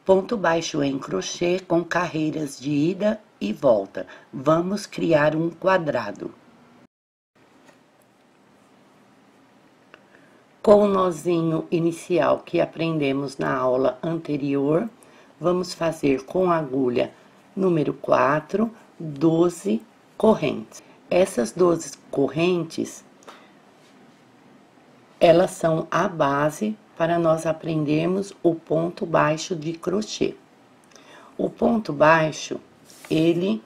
Ponto baixo em crochê com carreiras de ida e volta. Vamos criar um quadrado. Com o nozinho inicial que aprendemos na aula anterior, vamos fazer com a agulha número 4, 12 correntes. Essas 12 correntes, elas são a base para nós aprendermos o ponto baixo de crochê. O ponto baixo, ele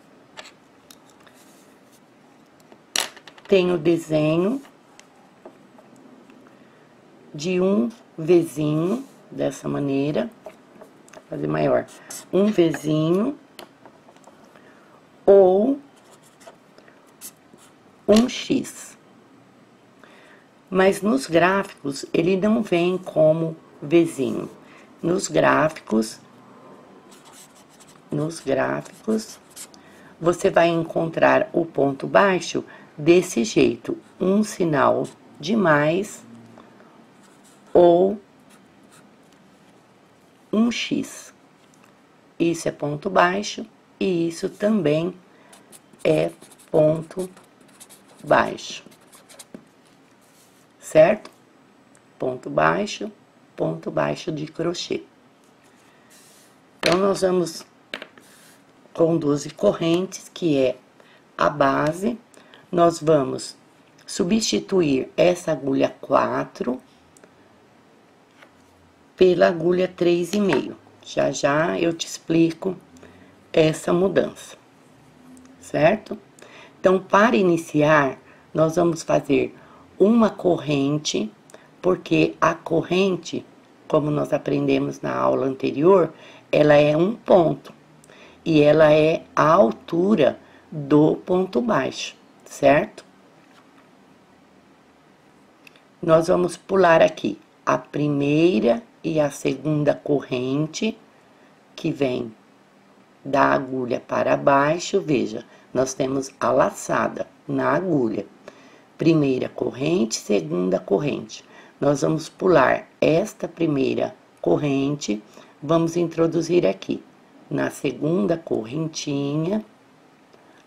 tem o desenho de um Vzinho, dessa maneira, vou fazer maior, um Vzinho ou um X. Mas nos gráficos, ele não vem como Vzinho. Nos gráficos, você vai encontrar o ponto baixo desse jeito, um sinal de mais ou um X. Isso é ponto baixo e isso também é ponto baixo. Certo? Ponto baixo de crochê. Então, nós vamos com 12 correntes, que é a base, nós vamos substituir essa agulha 4 pela agulha 3,5. Já já eu te explico essa mudança, certo? Então, para iniciar, nós vamos fazer uma corrente, porque a corrente, como nós aprendemos na aula anterior, ela é um ponto e ela é a altura do ponto baixo, certo? Nós vamos pular aqui a primeira e a segunda corrente que vem da agulha para baixo. Veja, nós temos a laçada na agulha. Primeira corrente, segunda corrente. Nós vamos pular esta primeira corrente, vamos introduzir aqui na segunda correntinha,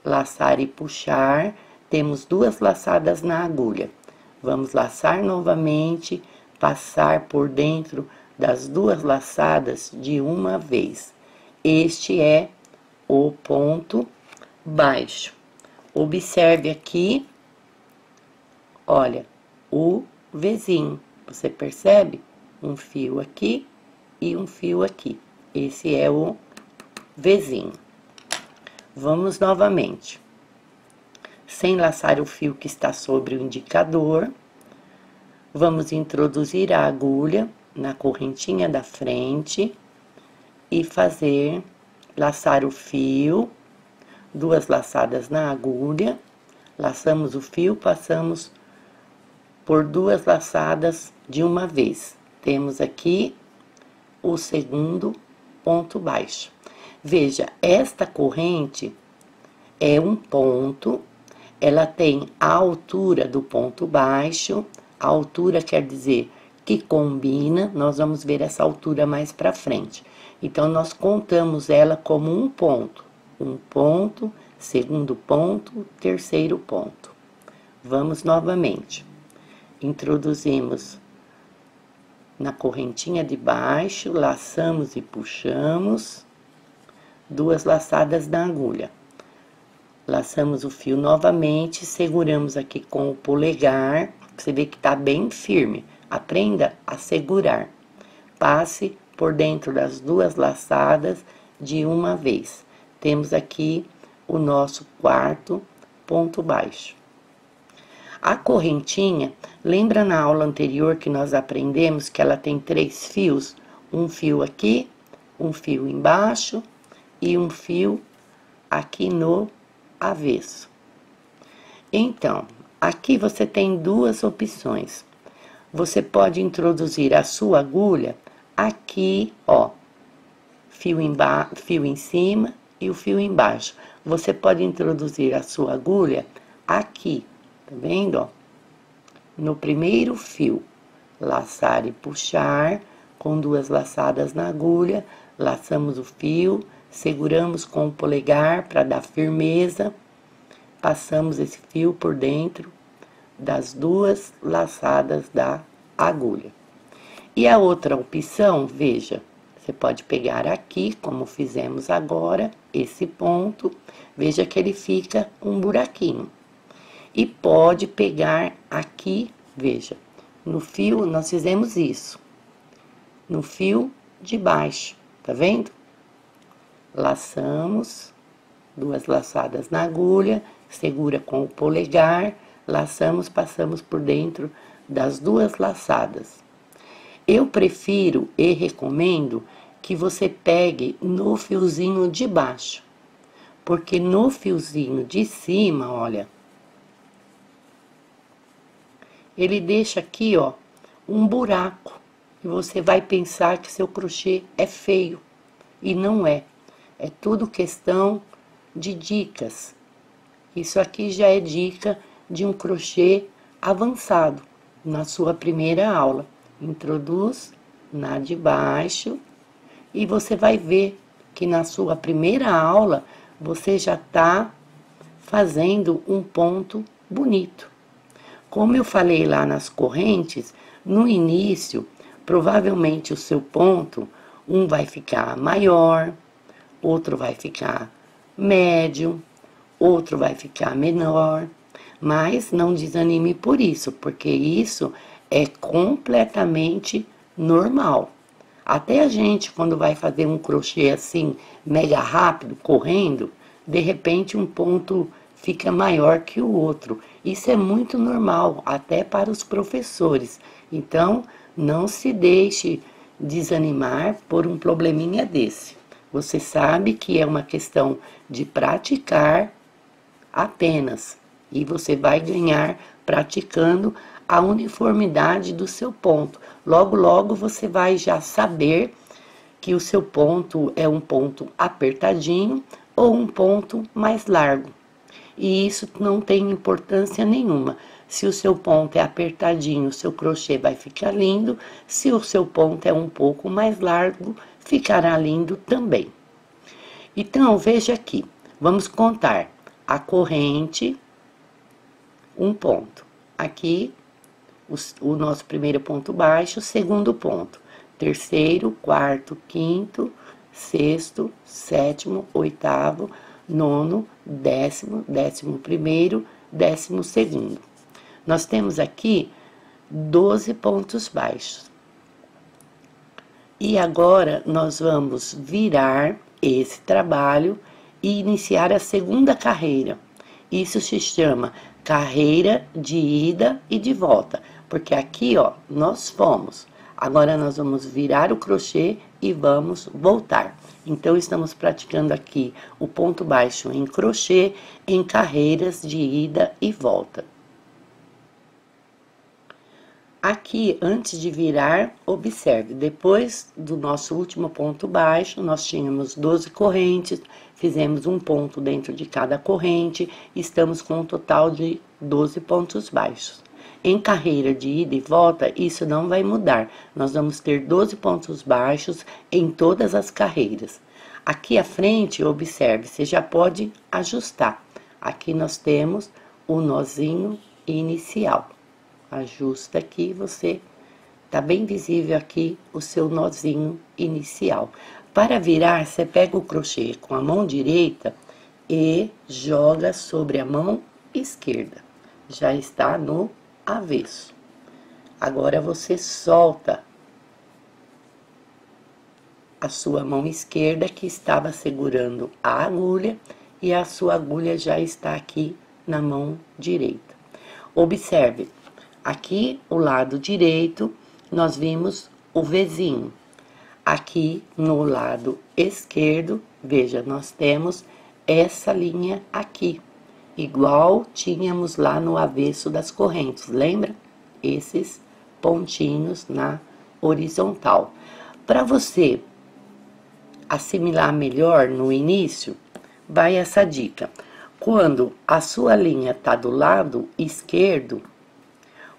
laçar e puxar, temos duas laçadas na agulha. Vamos laçar novamente, passar por dentro das duas laçadas de uma vez. Este é o ponto baixo. Observe aqui. Olha, o Vzinho, você percebe? Um fio aqui e um fio aqui. Esse é o Vzinho. Vamos novamente. Sem laçar o fio que está sobre o indicador, vamos introduzir a agulha na correntinha da frente e fazer, laçar o fio, duas laçadas na agulha, laçamos o fio, passamos por duas laçadas de uma vez. Temos aqui o segundo ponto baixo. Veja, esta corrente é um ponto, ela tem a altura do ponto baixo, a altura quer dizer que combina, nós vamos ver essa altura mais pra frente. Então, nós contamos ela como um ponto, segundo ponto, terceiro ponto. Vamos novamente. Introduzimos na correntinha de baixo, laçamos e puxamos, duas laçadas na agulha. Laçamos o fio novamente, seguramos aqui com o polegar, você vê que tá bem firme. Aprenda a segurar. Passe por dentro das duas laçadas de uma vez. Temos aqui o nosso quarto ponto baixo. A correntinha, lembra na aula anterior que nós aprendemos que ela tem 3 fios? Um fio aqui, um fio embaixo e um fio aqui no avesso. Então, aqui você tem duas opções. Você pode introduzir a sua agulha aqui, ó, fio em cima e o fio embaixo. Você pode introduzir a sua agulha aqui. Tá vendo, ó? No primeiro fio, laçar e puxar, com duas laçadas na agulha, laçamos o fio, seguramos com o polegar para dar firmeza, passamos esse fio por dentro das duas laçadas da agulha. E a outra opção, veja, você pode pegar aqui, como fizemos agora, esse ponto, veja que ele fica um buraquinho. E pode pegar aqui, veja, no fio, nós fizemos isso, no fio de baixo, tá vendo? Laçamos, duas laçadas na agulha, segura com o polegar, laçamos, passamos por dentro das duas laçadas. Eu prefiro e recomendo que você pegue no fiozinho de baixo, porque no fiozinho de cima, olha, ele deixa aqui, ó, um buraco, e você vai pensar que seu crochê é feio, e não é. É tudo questão de dicas. Isso aqui já é dica de um crochê avançado, na sua primeira aula. Introduz na de baixo e você vai ver que na sua primeira aula você já está fazendo um ponto bonito. Como eu falei lá nas correntes, no início, provavelmente o seu ponto, um vai ficar maior, outro vai ficar médio, outro vai ficar menor, mas não desanime por isso, porque isso é completamente normal. Até a gente, quando vai fazer um crochê assim, mega rápido, correndo, de repente um ponto fica maior que o outro. Isso é muito normal, até para os professores. Então, não se deixe desanimar por um probleminha desse. Você sabe que é uma questão de praticar apenas, e você vai ganhar praticando a uniformidade do seu ponto. Logo, logo você vai já saber que o seu ponto é um ponto apertadinho ou um ponto mais largo. E isso não tem importância nenhuma. Se o seu ponto é apertadinho, o seu crochê vai ficar lindo. Se o seu ponto é um pouco mais largo, ficará lindo também. Então, veja aqui. Vamos contar a corrente, um ponto. Aqui, o nosso primeiro ponto baixo, segundo ponto. Terceiro, quarto, quinto, sexto, sétimo, oitavo, nono, décimo, 11º, 12º. Nós temos aqui 12 pontos baixos. E agora nós vamos virar esse trabalho e iniciar a segunda carreira. Isso se chama carreira de ida e de volta, porque aqui, ó, nós fomos. Agora nós vamos virar o crochê e vamos voltar. Então, estamos praticando aqui o ponto baixo em crochê em carreiras de ida e volta. Aqui, antes de virar, observe, depois do nosso último ponto baixo, nós tínhamos 12 correntes, fizemos um ponto dentro de cada corrente, estamos com um total de 12 pontos baixos. Em carreira de ida e volta, isso não vai mudar, nós vamos ter 12 pontos baixos em todas as carreiras. Aqui à frente, observe, você já pode ajustar. Aqui nós temos o nozinho inicial. Ajusta aqui, você tá bem visível aqui o seu nozinho inicial. Para virar, você pega o crochê com a mão direita e joga sobre a mão esquerda. Já está no avesso. Agora você solta a sua mão esquerda que estava segurando a agulha e a sua agulha já está aqui na mão direita. Observe. Aqui, o lado direito, nós vimos o Vzinho. Aqui, no lado esquerdo, veja, nós temos essa linha aqui. Igual tínhamos lá no avesso das correntes, lembra? Esses pontinhos na horizontal. Para você assimilar melhor no início, vai essa dica. Quando a sua linha tá do lado esquerdo,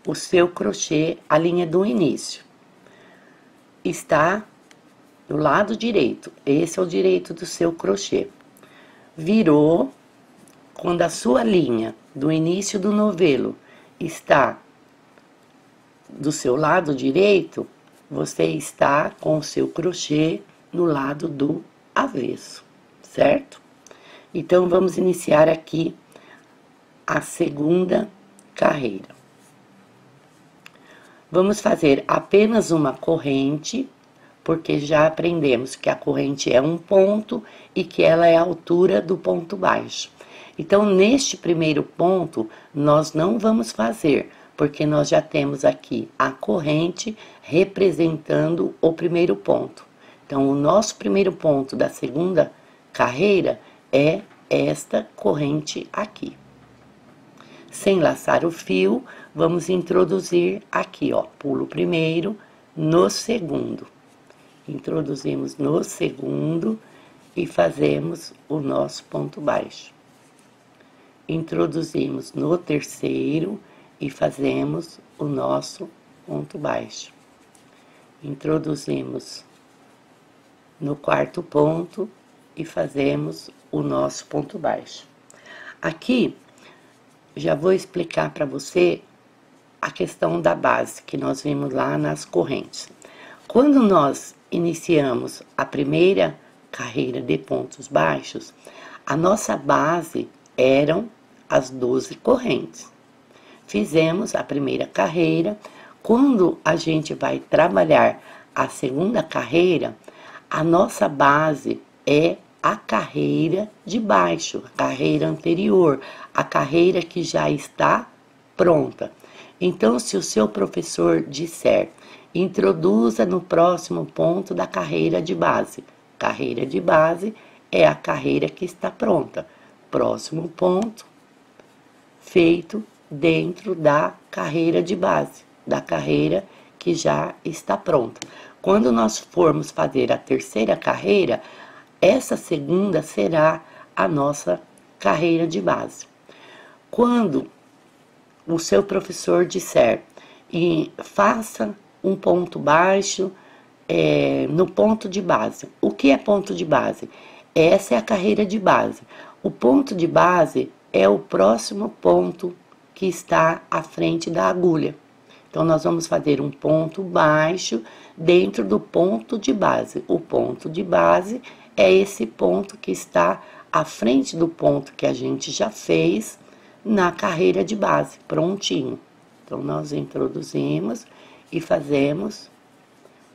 o seu crochê, a linha do início, está do lado direito. Esse é o direito do seu crochê. Virou, quando a sua linha do início do novelo está do seu lado direito, você está com o seu crochê no lado do avesso, certo? Então, vamos iniciar aqui a segunda carreira. Vamos fazer apenas uma corrente, porque já aprendemos que a corrente é um ponto e que ela é a altura do ponto baixo. Então, neste primeiro ponto, nós não vamos fazer, porque nós já temos aqui a corrente representando o primeiro ponto. Então, o nosso primeiro ponto da segunda carreira é esta corrente aqui. Sem laçar o fio, vamos introduzir aqui, ó, pulo primeiro, no segundo. Introduzimos no segundo e fazemos o nosso ponto baixo. Introduzimos no terceiro e fazemos o nosso ponto baixo. Introduzimos no quarto ponto e fazemos o nosso ponto baixo. Aqui, já vou explicar para você a questão da base que nós vimos lá nas correntes. Quando nós iniciamos a primeira carreira de pontos baixos, a nossa base eram as 12 correntes. Fizemos a primeira carreira. Quando a gente vai trabalhar a segunda carreira, a nossa base é a carreira de baixo, a carreira anterior, a carreira que já está pronta. Então, se o seu professor disser, introduza no próximo ponto da carreira de base. Carreira de base é a carreira que está pronta. Próximo ponto, feito dentro da carreira de base, da carreira que já está pronta. Quando nós formos fazer a terceira carreira, essa segunda será a nossa carreira de base. Quando o seu professor disser, faça um ponto baixo no ponto de base. O que é ponto de base? Essa é a carreira de base. O ponto de base é o próximo ponto que está à frente da agulha. Então, nós vamos fazer um ponto baixo dentro do ponto de base. O ponto de base é esse ponto que está à frente do ponto que a gente já fez na carreira de base, prontinho. Então, nós introduzimos e fazemos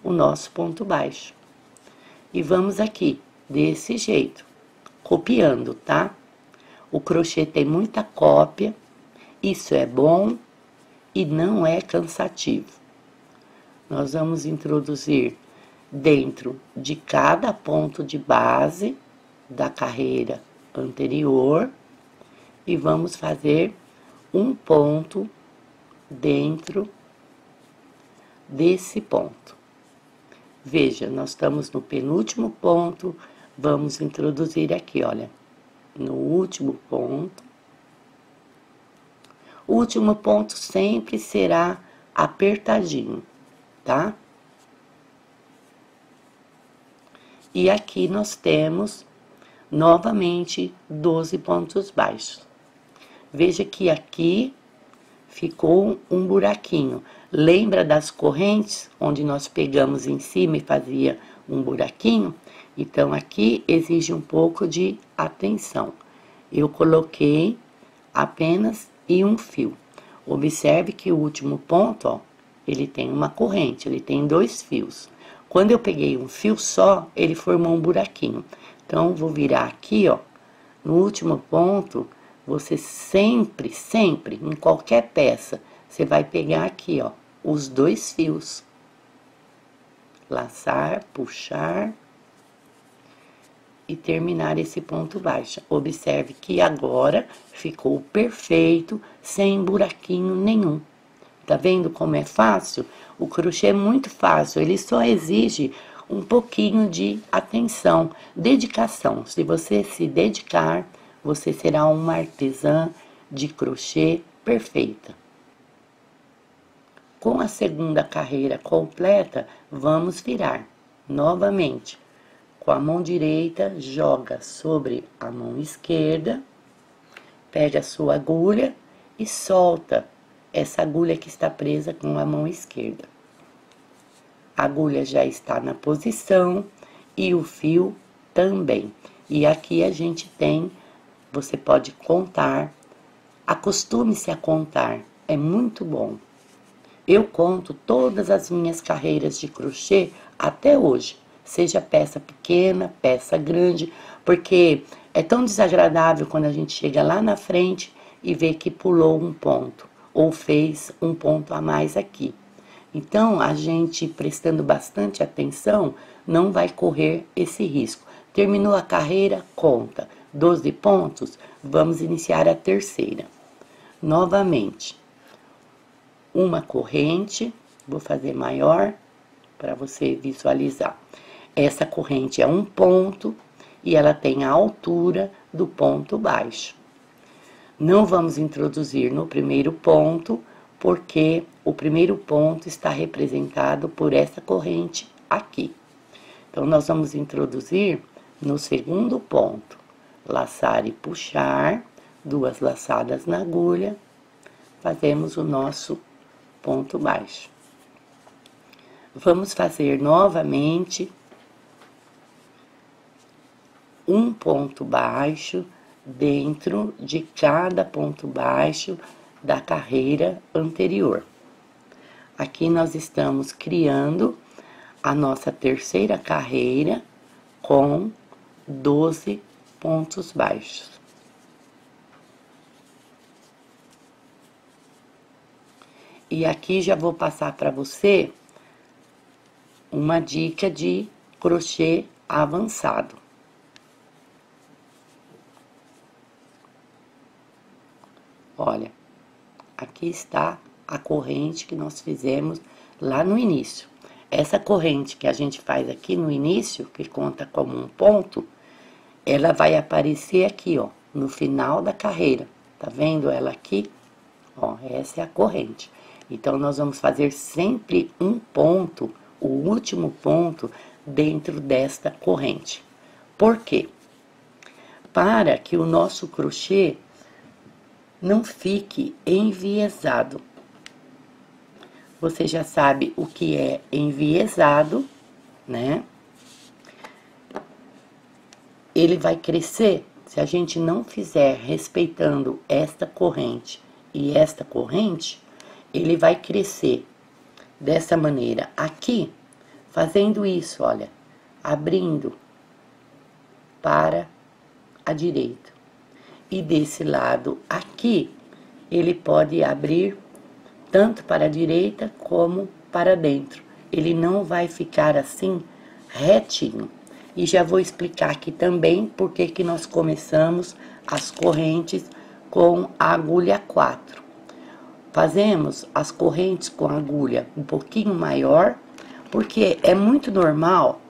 o nosso ponto baixo. E vamos aqui, desse jeito, copiando, tá? O crochê tem muita cópia, isso é bom e não é cansativo. Nós vamos introduzir dentro de cada ponto de base da carreira anterior e vamos fazer um ponto dentro desse ponto. Veja, nós estamos no penúltimo ponto, vamos introduzir aqui, olha, no último ponto. O último ponto sempre será apertadinho, tá? E aqui nós temos novamente 12 pontos baixos. Veja que aqui ficou um buraquinho. Lembra das correntes, onde nós pegamos em cima e fazia um buraquinho? Então, aqui exige um pouco de atenção. Eu coloquei apenas um fio. Observe que o último ponto, ó, ele tem uma corrente, ele tem 2 fios. Quando eu peguei um fio só, ele formou um buraquinho. Então, vou virar aqui, ó, no último ponto, você sempre, em qualquer peça, você vai pegar aqui, ó, os 2 fios. Laçar, puxar e terminar esse ponto baixo. Observe que agora ficou perfeito, sem buraquinho nenhum. Tá vendo como é fácil? O crochê é muito fácil, ele só exige um pouquinho de atenção, dedicação. Se você se dedicar, você será uma artesã de crochê perfeita. Com a segunda carreira completa, vamos virar. Novamente, com a mão direita, joga sobre a mão esquerda, pega a sua agulha e solta essa agulha que está presa com a mão esquerda. A agulha já está na posição e o fio também. E aqui a gente tem, você pode contar, acostume-se a contar, é muito bom. Eu conto todas as minhas carreiras de crochê até hoje, seja peça pequena, peça grande, porque é tão desagradável quando a gente chega lá na frente e vê que pulou um ponto, ou fez um ponto a mais aqui. Então, a gente prestando bastante atenção, não vai correr esse risco. Terminou a carreira, conta 12 pontos, vamos iniciar a terceira. Novamente, uma corrente, vou fazer maior para você visualizar. Essa corrente é um ponto e ela tem a altura do ponto baixo. Não vamos introduzir no primeiro ponto, porque o primeiro ponto está representado por essa corrente aqui. Então, nós vamos introduzir no segundo ponto, laçar e puxar, 2 laçadas na agulha, fazemos o nosso ponto baixo. Vamos fazer novamente um ponto baixo dentro de cada ponto baixo da carreira anterior. Aqui nós estamos criando a nossa terceira carreira com 12 pontos baixos. E aqui já vou passar para você uma dica de crochê avançado. Olha, aqui está a corrente que nós fizemos lá no início. Essa corrente que a gente faz aqui no início, que conta como um ponto, ela vai aparecer aqui, ó, no final da carreira. Tá vendo ela aqui? Ó, essa é a corrente. Então, nós vamos fazer sempre um ponto, o último ponto, dentro desta corrente. Por quê? Para que o nosso crochê não fique enviesado. Você já sabe o que é enviesado, né? Ele vai crescer se a gente não fizer respeitando esta corrente e esta corrente, ele vai crescer dessa maneira aqui, fazendo isso, olha, abrindo para a direita. E desse lado aqui, ele pode abrir tanto para a direita como para dentro. Ele não vai ficar assim retinho. E já vou explicar aqui também por que nós começamos as correntes com a agulha 4. Fazemos as correntes com agulha um pouquinho maior, porque é muito normal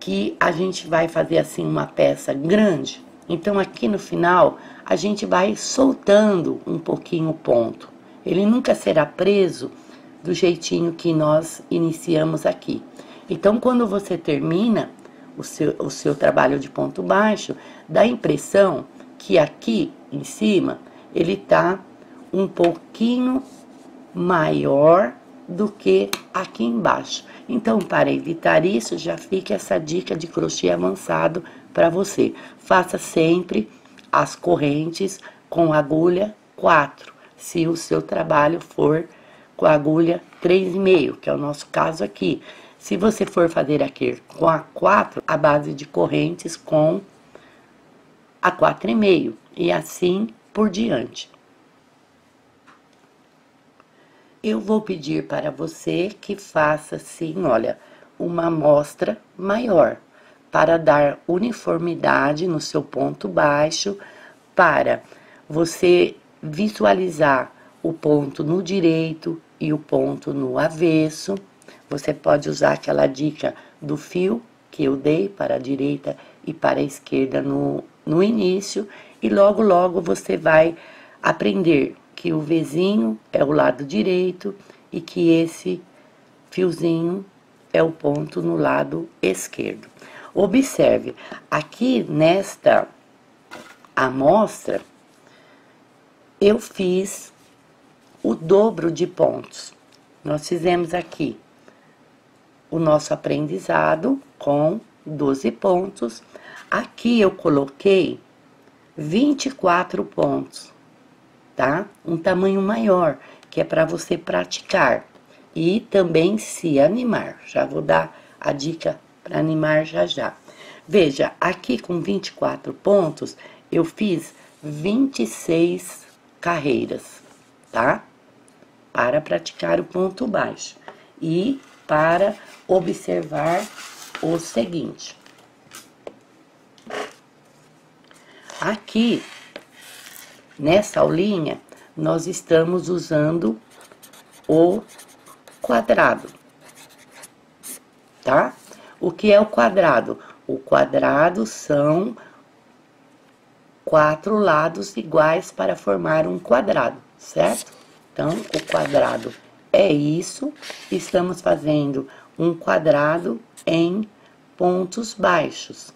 que a gente vai fazer assim uma peça grande. Então, aqui no final, a gente vai soltando um pouquinho o ponto. Ele nunca será preso do jeitinho que nós iniciamos aqui. Então, quando você termina o seu trabalho de ponto baixo, dá a impressão que aqui em cima, ele tá um pouquinho maior do que aqui embaixo. Então, para evitar isso, já fica essa dica de crochê avançado para você. Faça sempre as correntes com agulha 4, se o seu trabalho for com a agulha 3,5, que é o nosso caso aqui. Se você for fazer aqui com a 4, a base de correntes com a 4,5 e assim por diante. Eu vou pedir para você que faça, sim, olha, uma amostra maior, para dar uniformidade no seu ponto baixo, para você visualizar o ponto no direito e o ponto no avesso. Você pode usar aquela dica do fio que eu dei para a direita e para a esquerda no início, e logo, logo você vai aprender que o Vzinho é o lado direito e que esse fiozinho é o ponto no lado esquerdo. Observe, aqui nesta amostra, eu fiz o dobro de pontos. Nós fizemos aqui o nosso aprendizado com 12 pontos. Aqui eu coloquei 24 pontos, tá? Um tamanho maior, que é para você praticar e também se animar. Já vou dar a dica para animar já já. Veja, aqui com 24 pontos, eu fiz 26 carreiras, tá? Para praticar o ponto baixo e para observar o seguinte. Aqui, nessa aulinha, nós estamos usando o quadrado, tá? O que é o quadrado? O quadrado são 4 lados iguais para formar um quadrado, certo? Então, o quadrado é isso. Estamos fazendo um quadrado em pontos baixos.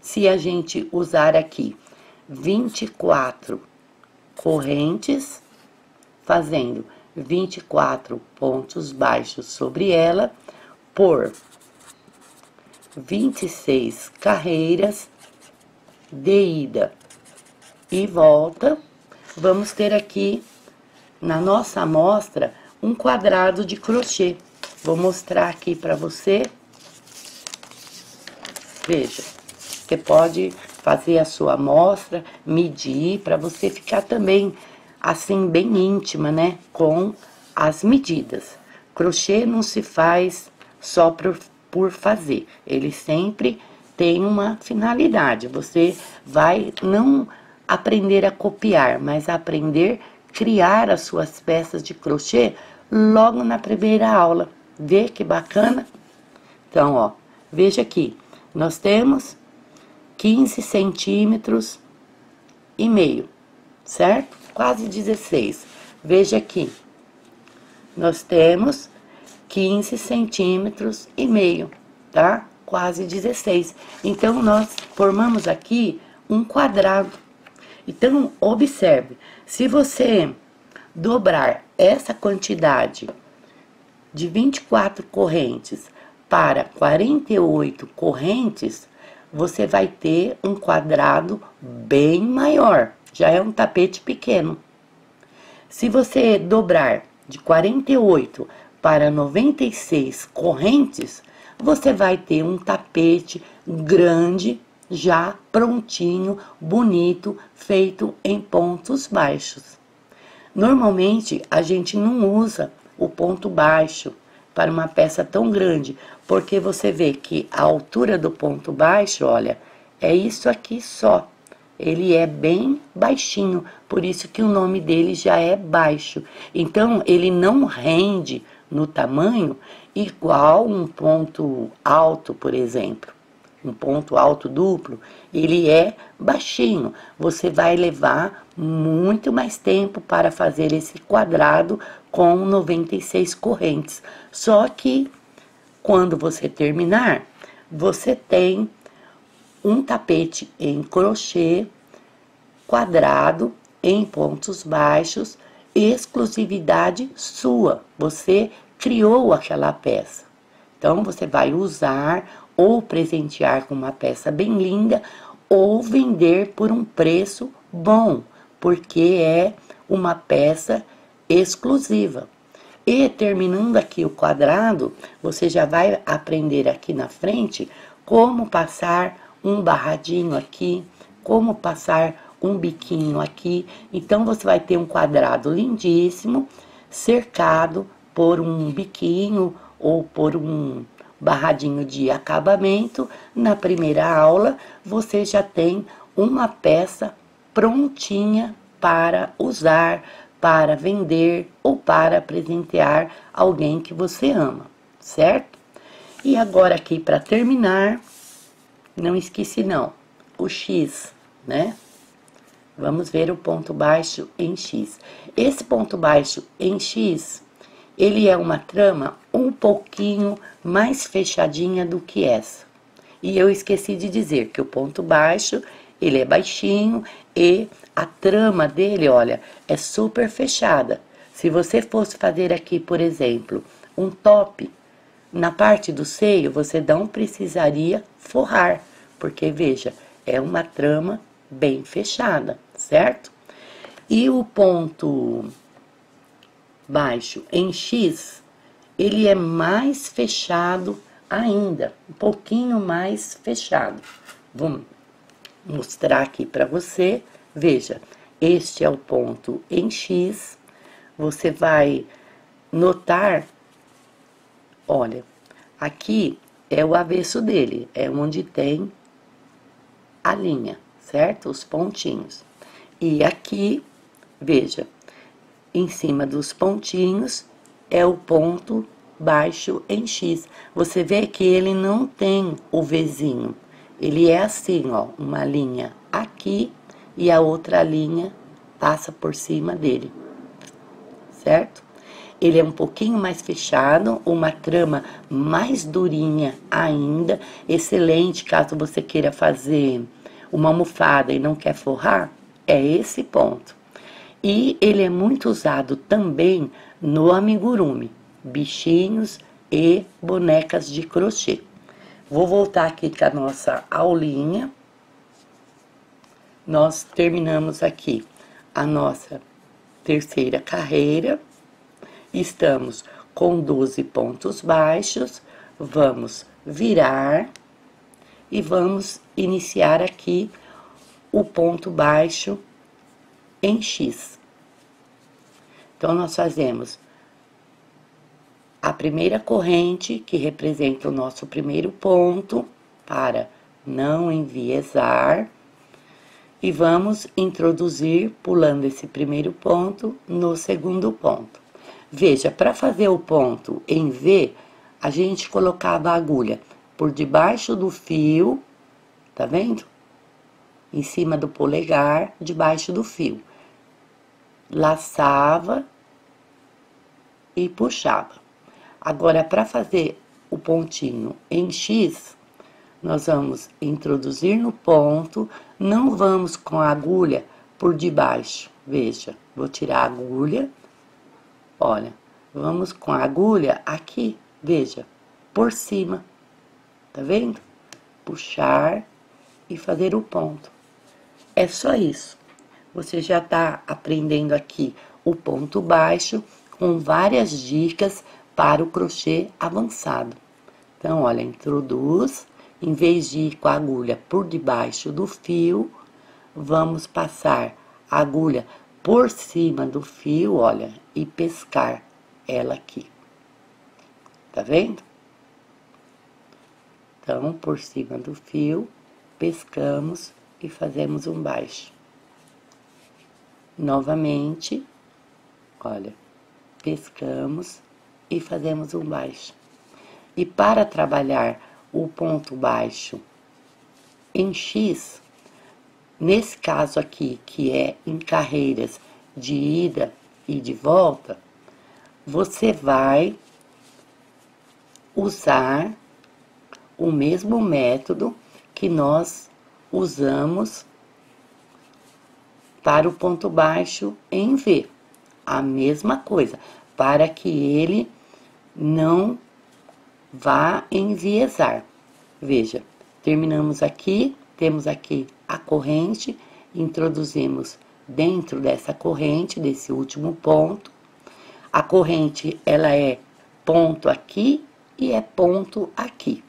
Se a gente usar aqui 24 correntes, fazendo 24 pontos baixos sobre ela, por 26 carreiras de ida e volta, vamos ter aqui na nossa amostra um quadrado de crochê. Vou mostrar aqui para você. Veja, você pode fazer a sua amostra, medir, para você ficar também assim bem íntima, né, com as medidas. Crochê não se faz só por fazer, ele sempre tem uma finalidade. Você vai não aprender a copiar, mas aprender a criar as suas peças de crochê logo na primeira aula. Vê que bacana? Então, ó, veja aqui, nós temos 15 centímetros e meio, certo? Quase 16. Veja aqui, nós temos 15 centímetros e meio, tá? Quase 16. Então, nós formamos aqui um quadrado. Então, observe, se você dobrar essa quantidade de 24 correntes para 48 correntes, você vai ter um quadrado bem maior. Já é um tapete pequeno. Se você dobrar de 48 para 96 correntes, você vai ter um tapete grande, já prontinho, bonito, feito em pontos baixos. Normalmente, a gente não usa o ponto baixo para uma peça tão grande, porque você vê que a altura do ponto baixo, olha, é isso aqui só. Ele é bem baixinho, por isso que o nome dele já é baixo. Então, ele não rende no tamanho igual um ponto alto, por exemplo. Um ponto alto duplo, ele é baixinho. Você vai levar muito mais tempo para fazer esse quadrado com 96 correntes. Só que, quando você terminar, você tem um tapete em crochê quadrado em pontos baixos, exclusividade sua. Você criou aquela peça. Então, você vai usar ou presentear com uma peça bem linda ou vender por um preço bom, porque é uma peça exclusiva. E terminando aqui o quadrado, você já vai aprender aqui na frente como passar um barradinho aqui, como passar um biquinho aqui. Então, você vai ter um quadrado lindíssimo, cercado por um biquinho ou por um barradinho de acabamento. Na primeira aula, você já tem uma peça prontinha para usar, para vender ou para presentear alguém que você ama, certo? E agora aqui para terminar, não esqueci não, o X, né? Vamos ver o ponto baixo em X. Esse ponto baixo em X, ele é uma trama um pouquinho mais fechadinha do que essa. E eu esqueci de dizer que o ponto baixo, ele é baixinho e a trama dele, olha, é super fechada. Se você fosse fazer aqui, por exemplo, um top, na parte do seio, você não precisaria forrar, porque veja, é uma trama bem fechada, certo? E o ponto baixo em X, ele é mais fechado ainda, um pouquinho mais fechado. Vamos mostrar aqui para você. Veja, este é o ponto em X. Você vai notar, olha, aqui é o avesso dele, é onde tem a linha, certo? Os pontinhos. E aqui, veja, em cima dos pontinhos é o ponto baixo em X. Você vê que ele não tem o Vzinho. Ele é assim, ó, uma linha aqui e a outra linha passa por cima dele, certo? Ele é um pouquinho mais fechado, uma trama mais durinha ainda, excelente caso você queira fazer uma almofada e não quer forrar, é esse ponto. E ele é muito usado também no amigurumi, bichinhos e bonecas de crochê. Vou voltar aqui com a nossa aulinha. Nós terminamos aqui a nossa terceira carreira. Estamos com 12 pontos baixos. Vamos virar e vamos iniciar aqui o ponto baixo em X. Então, nós fazemos a primeira corrente, que representa o nosso primeiro ponto, para não enviesar, e vamos introduzir, pulando esse primeiro ponto, no segundo ponto. Veja, para fazer o ponto em V, a gente colocava a agulha por debaixo do fio, tá vendo? Em cima do polegar, debaixo do fio. Laçava e puxava. Agora, para fazer o pontinho em X, nós vamos introduzir no ponto, não vamos com a agulha por debaixo. Veja, vou tirar a agulha, olha, vamos com a agulha aqui, veja, por cima, tá vendo? Puxar e fazer o ponto. É só isso. Você já tá aprendendo aqui o ponto baixo com várias dicas para o crochê avançado. Então, olha, introduz, em vez de ir com a agulha por debaixo do fio, vamos passar a agulha por cima do fio, olha, e pescar ela aqui. Tá vendo? Então, por cima do fio, pescamos e fazemos um baixo. Novamente, olha, pescamos e fazemos um baixo. E para trabalhar o ponto baixo em X, nesse caso aqui, que é em carreiras de ida e de volta, você vai usar o mesmo método que nós usamos para o ponto baixo em V. A mesma coisa, para que ele não vá enviesar. Veja, terminamos aqui, temos aqui a corrente, introduzimos dentro dessa corrente, desse último ponto. A corrente, ela é ponto aqui e é ponto aqui.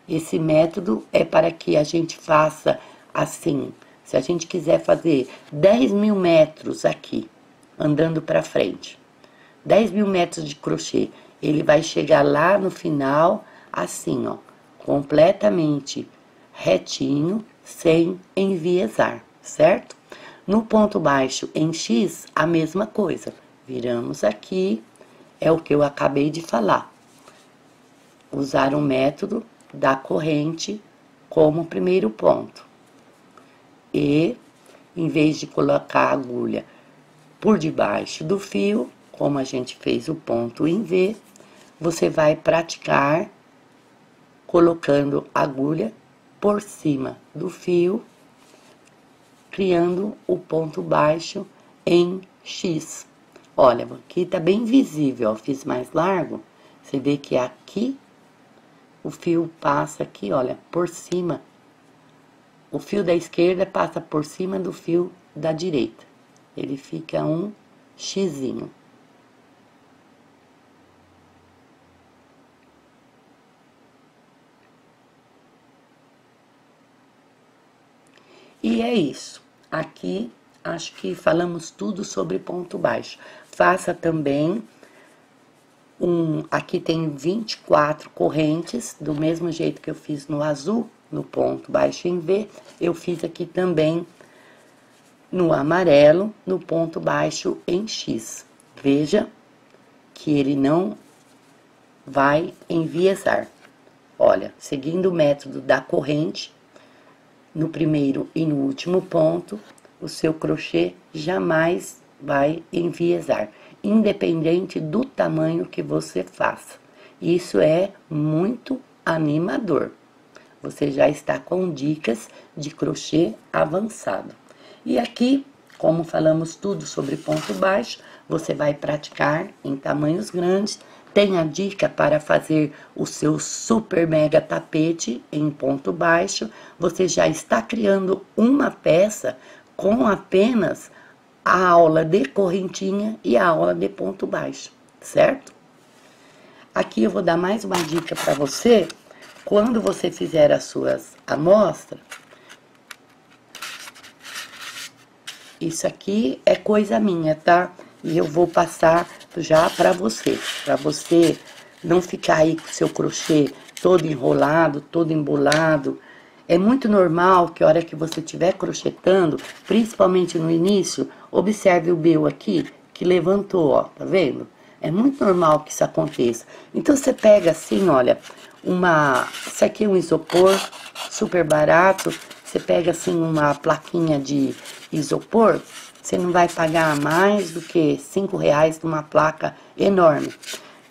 Esse método é para que a gente faça assim. Se a gente quiser fazer 10.000 metros aqui, andando para frente, 10.000 metros de crochê, ele vai chegar lá no final, assim, ó, completamente retinho, sem enviesar, certo? No ponto baixo em X, a mesma coisa. Viramos aqui, é o que eu acabei de falar. Usar o método da corrente como primeiro ponto. E, em vez de colocar a agulha por debaixo do fio, como a gente fez o ponto em V, você vai praticar colocando a agulha por cima do fio, criando o ponto baixo em X. Olha, aqui tá bem visível, ó, fiz mais largo, você vê que aqui o fio passa aqui, olha, por cima. O fio da esquerda passa por cima do fio da direita. Ele fica um xizinho. E é isso. Aqui, acho que falamos tudo sobre ponto baixo. Faça também aqui tem 24 correntes, do mesmo jeito que eu fiz no azul, no ponto baixo em V, eu fiz aqui também no amarelo, no ponto baixo em X. Veja que ele não vai enviesar. Olha, seguindo o método da corrente, no primeiro e no último ponto, o seu crochê jamais vai enviesar, independente do tamanho que você faça. Isso é muito animador. Você já está com dicas de crochê avançado. E aqui, como falamos tudo sobre ponto baixo, você vai praticar em tamanhos grandes. Tem a dica para fazer o seu super mega tapete em ponto baixo. Você já está criando uma peça com apenas a aula de correntinha e a aula de ponto baixo, certo? Aqui eu vou dar mais uma dica para você. Quando você fizer as suas amostras, isso aqui é coisa minha, tá? E eu vou passar já para você não ficar aí com o seu crochê todo enrolado, todo embolado. É muito normal que a hora que você estiver crochetando, principalmente no início, observe o meu aqui, que levantou, ó, tá vendo? É muito normal que isso aconteça. Então, você pega assim, olha, isso aqui é um isopor super barato, você pega assim uma plaquinha de isopor, você não vai pagar mais do que R$5 numa placa enorme.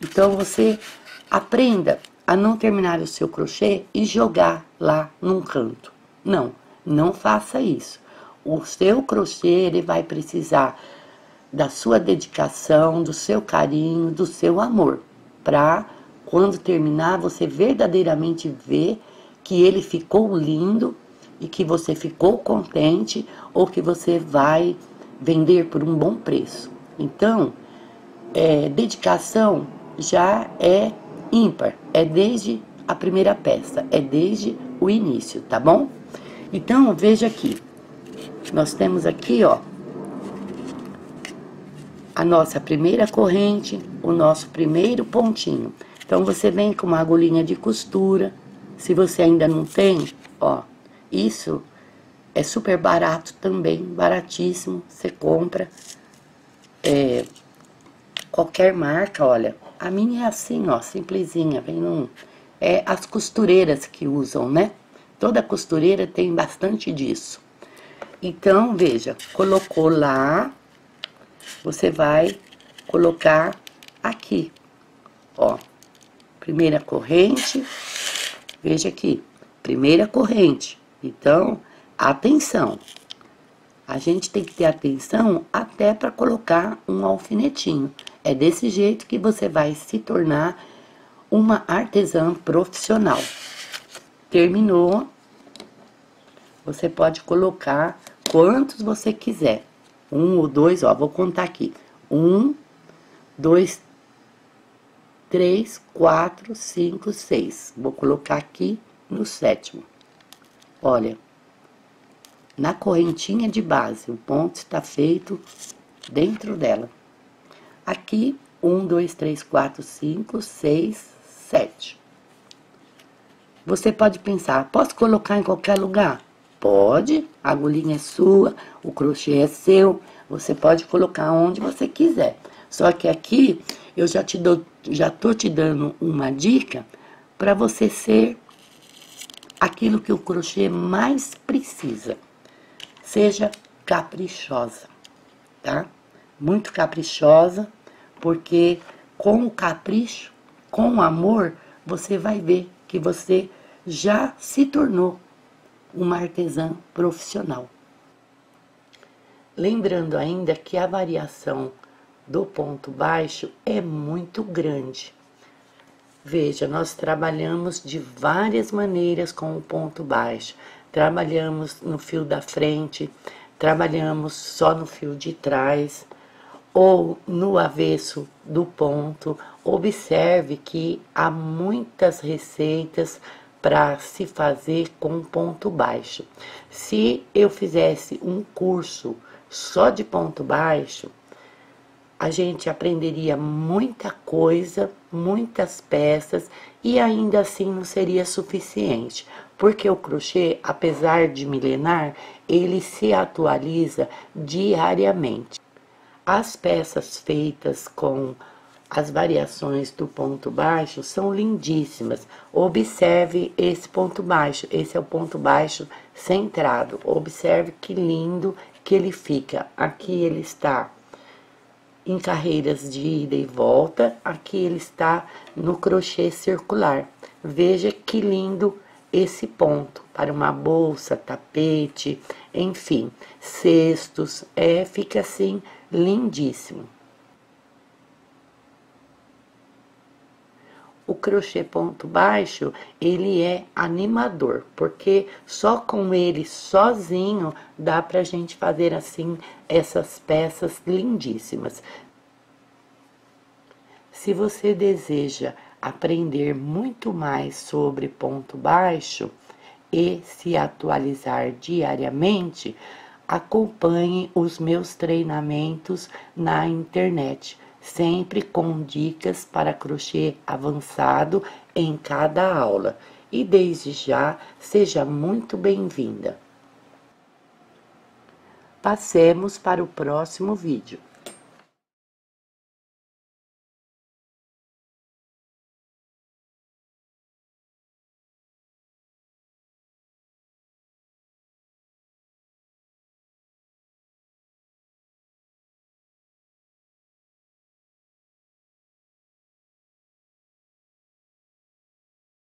Então, você aprenda a não terminar o seu crochê e jogar lá num canto. Não, não faça isso. O seu crochê, ele vai precisar da sua dedicação, do seu carinho, do seu amor, para quando terminar você verdadeiramente ver que ele ficou lindo e que você ficou contente ou que você vai vender por um bom preço. Então, dedicação já é ímpar, é desde a primeira peça, é desde o início, tá bom? Então, veja aqui, nós temos aqui, ó, a nossa primeira corrente, o nosso primeiro pontinho. Então, você vem com uma agulhinha de costura, se você ainda não tem, ó, isso é super barato também, baratíssimo, você compra, qualquer marca, olha, a minha é assim, ó, simplesinha, vem as costureiras que usam, né? Toda costureira tem bastante disso. Então, veja, colocou lá, você vai colocar aqui, ó, primeira corrente, veja aqui, primeira corrente. Então, atenção, a gente tem que ter atenção até para colocar um alfinetinho. É desse jeito que você vai se tornar uma artesã profissional. Terminou, você pode colocar quantos você quiser. 1 ou 2, ó, vou contar aqui. 1, 2, 3, 4, 5, 6. Vou colocar aqui no 7º. Olha, na correntinha de base, o ponto está feito dentro dela. Aqui, 1, 2, 3, 4, 5, 6, 7. Você pode pensar, posso colocar em qualquer lugar? Pode, a agulhinha é sua, o crochê é seu, você pode colocar onde você quiser. Só que aqui, eu já tô te dando uma dica para você ser aquilo que o crochê mais precisa. Seja caprichosa, tá? Muito caprichosa, porque com o capricho, com o amor, você vai ver que você já se tornou uma artesã profissional. Lembrando ainda que a variação do ponto baixo é muito grande. Veja, nós trabalhamos de várias maneiras com o ponto baixo. Trabalhamos no fio da frente, trabalhamos só no fio de trás ou no avesso do ponto. Observe que há muitas receitas para se fazer com ponto baixo. Se eu fizesse um curso só de ponto baixo, a gente aprenderia muita coisa, muitas peças e ainda assim não seria suficiente, porque o crochê, apesar de milenar, ele se atualiza diariamente. As peças feitas com as variações do ponto baixo são lindíssimas. Observe esse ponto baixo, esse é o ponto baixo centrado. Observe que lindo que ele fica. Aqui ele está em carreiras de ida e volta, aqui ele está no crochê circular. Veja que lindo esse ponto para uma bolsa, tapete, enfim, cestos, fica assim lindíssimo. O crochê ponto baixo, ele é animador, porque só com ele sozinho dá pra gente fazer assim essas peças lindíssimas. Se você deseja aprender muito mais sobre ponto baixo e se atualizar diariamente, acompanhe os meus treinamentos na internet, sempre com dicas para crochê avançado em cada aula. E desde já, seja muito bem-vinda. Passemos para o próximo vídeo.